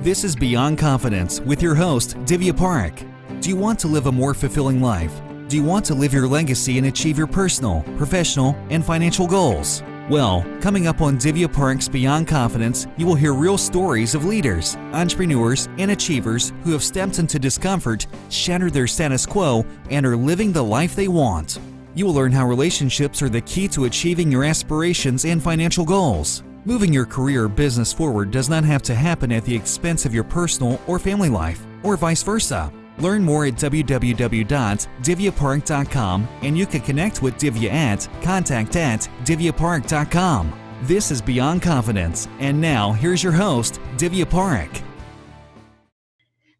This is Beyond Confidence with your host, Divya Parekh. Do you want to live a more fulfilling life? Do you want to live your legacy and achieve your personal, professional, and financial goals? Well, coming up on Divya Parekh's Beyond Confidence, you will hear real stories of leaders, entrepreneurs, and achievers who have stepped into discomfort, shattered their status quo, and are living the life they want. You will learn how relationships are the key to achieving your aspirations and financial goals. Moving your career or business forward does not have to happen at the expense of your personal or family life, or vice versa. Learn more at www.divyaparekh.com, and you can connect with Divya at contact@divyaparekh.com. This is Beyond Confidence, and now here's your host, Divya Parekh.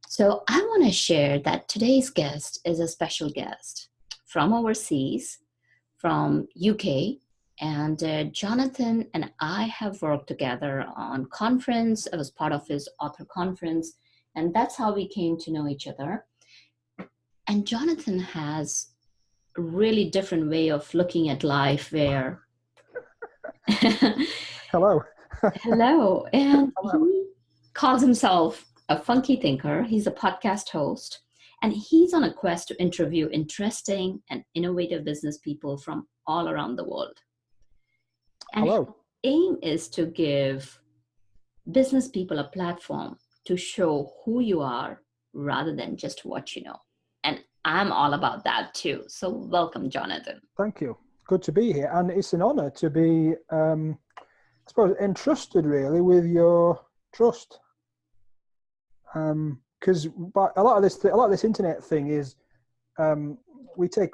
So I want to share that today's guest is a special guest from overseas, from UK, and Jonathan and I have worked together on conference. I was part of his author conference, and that's how we came to know each other. And Jonathan has a really different way of looking at life where... Hello. Hello. And Hello. he calls himself a funky thinker. He's a podcast host, and he's on a quest to interview interesting and innovative business people from all around the world. And Hello. his aim is to give business people a platform to show who you are rather than just what you know. And I'm all about that too. So welcome, Jonathan. Thank you. Good to be here. And it's an honor to be, I suppose, entrusted really with your trust. Because a lot of this internet thing is, we get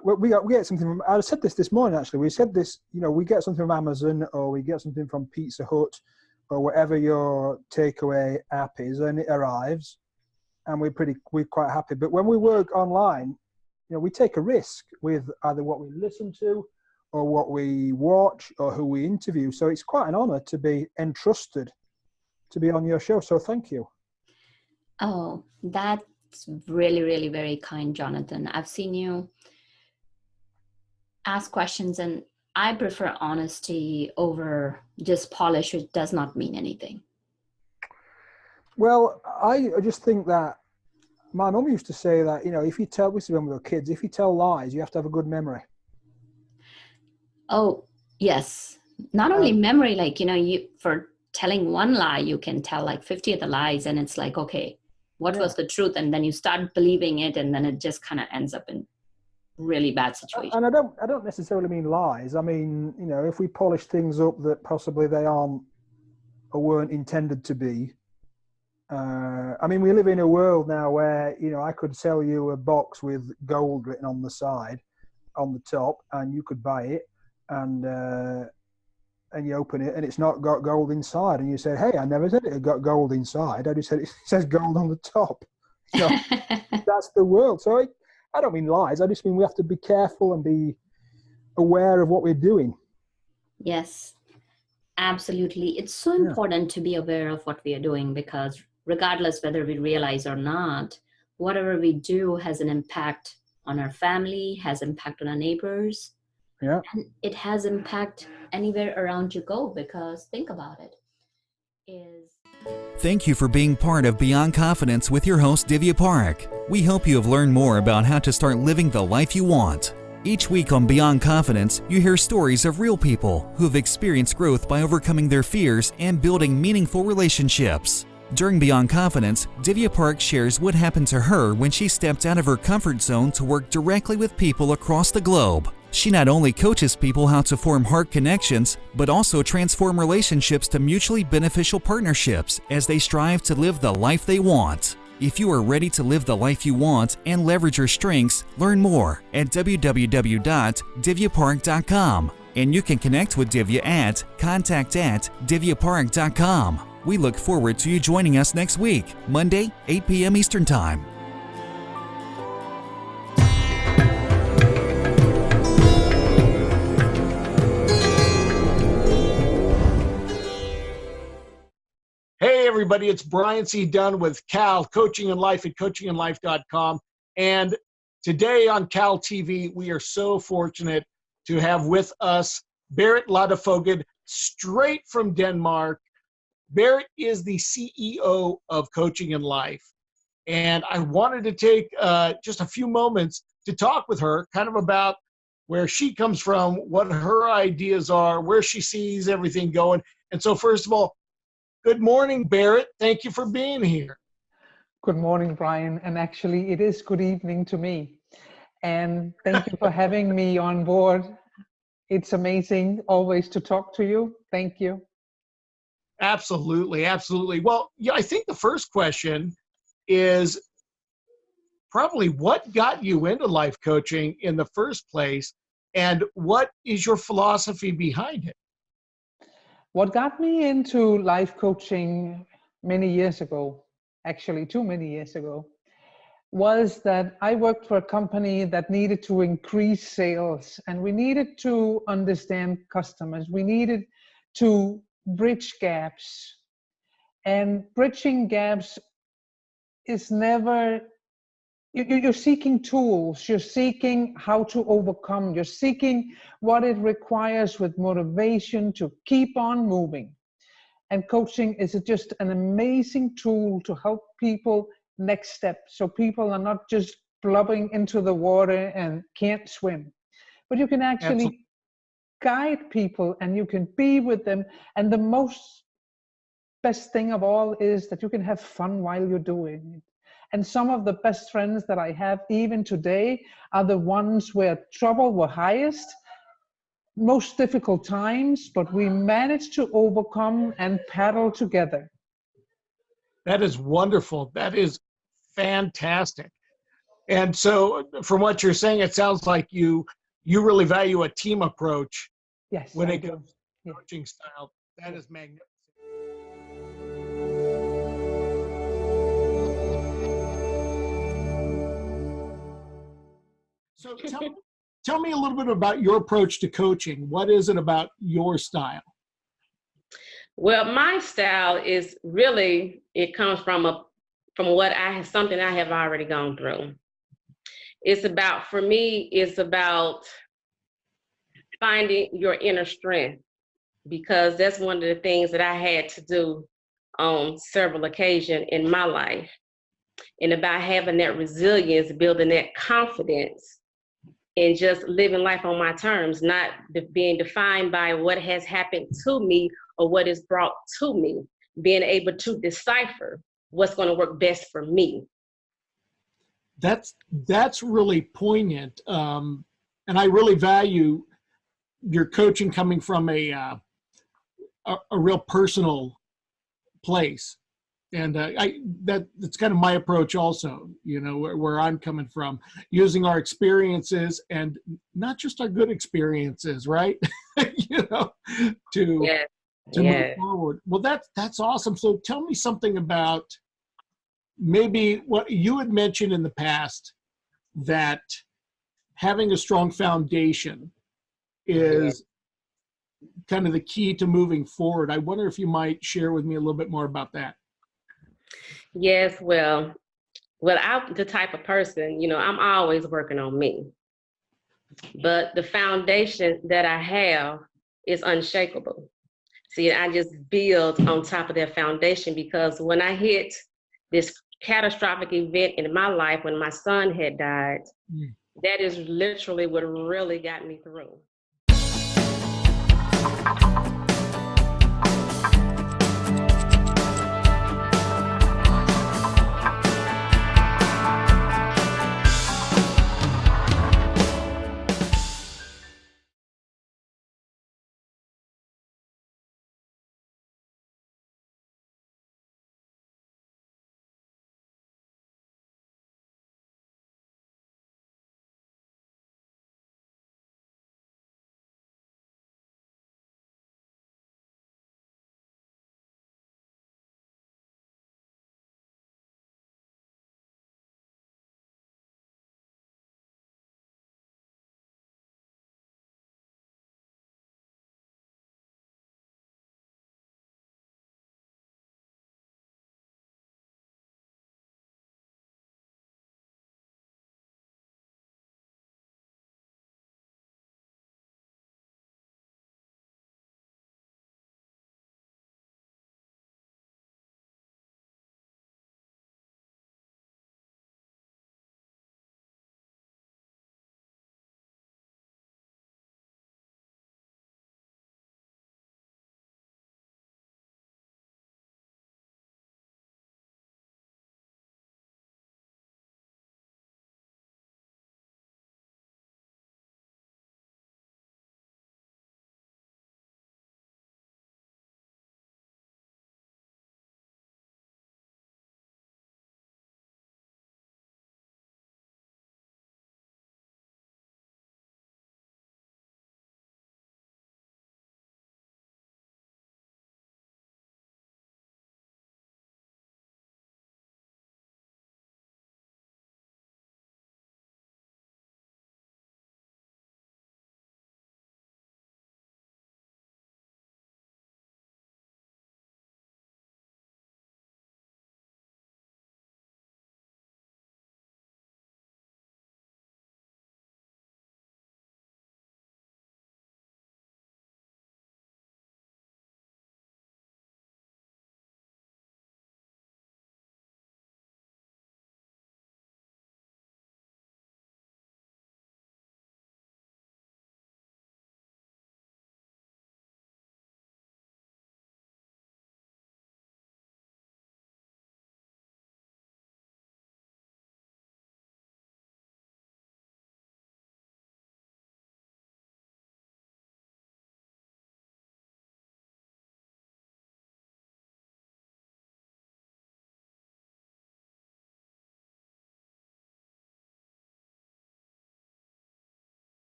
something from, I said this morning actually, we said this, we get something from Amazon or we get something from Pizza Hut or whatever your takeaway app is, and it arrives and we're quite happy. But when we work online, we take a risk with either what we listen to or what we watch or who we interview. So it's quite an honor to be entrusted to be on your show. So thank you. Oh, that's really, really very kind, Jonathan. I've seen you ask questions, and I prefer honesty over just polish, which does not mean anything. Well, I just think that my mum used to say that, if you tell, we when we were kids, if you tell lies, you have to have a good memory. Oh, yes. Not only memory, you for telling one lie, you can tell like 50 of the lies, and it's like, okay, what was the truth? And then you start believing it, and then it just kind of ends up in really bad situation. And I don't necessarily mean lies. I mean, if we polish things up that possibly they aren't or weren't intended to be. We live in a world now where, I could sell you a box with gold written on the side, on the top, and you could buy it, and you open it and it's not got gold inside, and you say, hey, I never said it got gold inside. I just said it says gold on the top. That's the world. So I don't mean lies. I just mean we have to be careful and be aware of what we're doing. Yes, absolutely. It's so important to be aware of what we are doing, because regardless whether we realize or not, whatever we do has an impact on our family, has impact on our neighbors. Yeah. And it has impact anywhere around you go, because think about it. Thank you for being part of Beyond Confidence with your host, Divya Parekh. We hope you have learned more about how to start living the life you want. Each week on Beyond Confidence, you hear stories of real people who have experienced growth by overcoming their fears and building meaningful relationships. During Beyond Confidence, Divya Parekh shares what happened to her when she stepped out of her comfort zone to work directly with people across the globe. She not only coaches people how to form heart connections, but also transform relationships to mutually beneficial partnerships as they strive to live the life they want. If you are ready to live the life you want and leverage your strengths, learn more at www.divyaparekh.com, and you can connect with Divya at contact@divyaparekh.com. We look forward to you joining us next week, Monday, 8 p.m. Eastern Time. Hey, everybody, it's Bryan C. Dunn with Cal, Coaching and Life at coachingandlife.com. And today on CALTV, we are so fortunate to have with us Berit Ladefoged, straight from Denmark, Barrett is the CEO of Coaching in Life. And I wanted to take just a few moments to talk with her kind of about where she comes from, what her ideas are, where she sees everything going. And so first of all, good morning, Barrett. Thank you for being here. Good morning, Brian. And actually, it is good evening to me. And thank you for having me on board. It's amazing always to talk to you. Thank you. Absolutely, absolutely. Well, yeah, I think the first question is probably what got you into life coaching in the first place, and what is your philosophy behind it? What got me into life coaching many years ago, actually too many years ago, was that I worked for a company that needed to increase sales, and we needed to understand customers. We needed to bridge gaps, and bridging gaps is never, you're seeking tools, you're seeking how to overcome, you're seeking what it requires with motivation to keep on moving. And coaching is just an amazing tool to help people next step, so people are not just blubbing into the water and can't swim, but you can actually guide people and you can be with them. And the most best thing of all is that you can have fun while you're doing it. And some of the best friends that I have even today are the ones where trouble were highest, most difficult times, but we managed to overcome and paddle together. That is wonderful. That is fantastic. And so from what you're saying, it sounds like you really value a team approach. Yes, when I it do. comes to coaching style. That is magnificent. So tell me a little bit about your approach to coaching. What is it about your style? Well, my style is really, it comes from something I have already gone through. It's about, for me, it's about finding your inner strength, because that's one of the things that I had to do on several occasions in my life. And about having that resilience, building that confidence, and just living life on my terms, not being defined by what has happened to me or what is brought to me, being able to decipher what's going to work best for me. That's really poignant. And I really value your coaching coming from a real personal place. And that's kind of my approach also, where I'm coming from, using our experiences, and not just our good experiences, right? To move forward. Well, that's awesome. So tell me something about maybe what you had mentioned in the past, that having a strong foundation is kind of the key to moving forward. I wonder if you might share with me a little bit more about that. Yes, well, I'm the type of person, I'm always working on me. But the foundation that I have is unshakable. See, I just build on top of that foundation, because when I hit this catastrophic event in my life, when my son had died, that is literally what really got me through.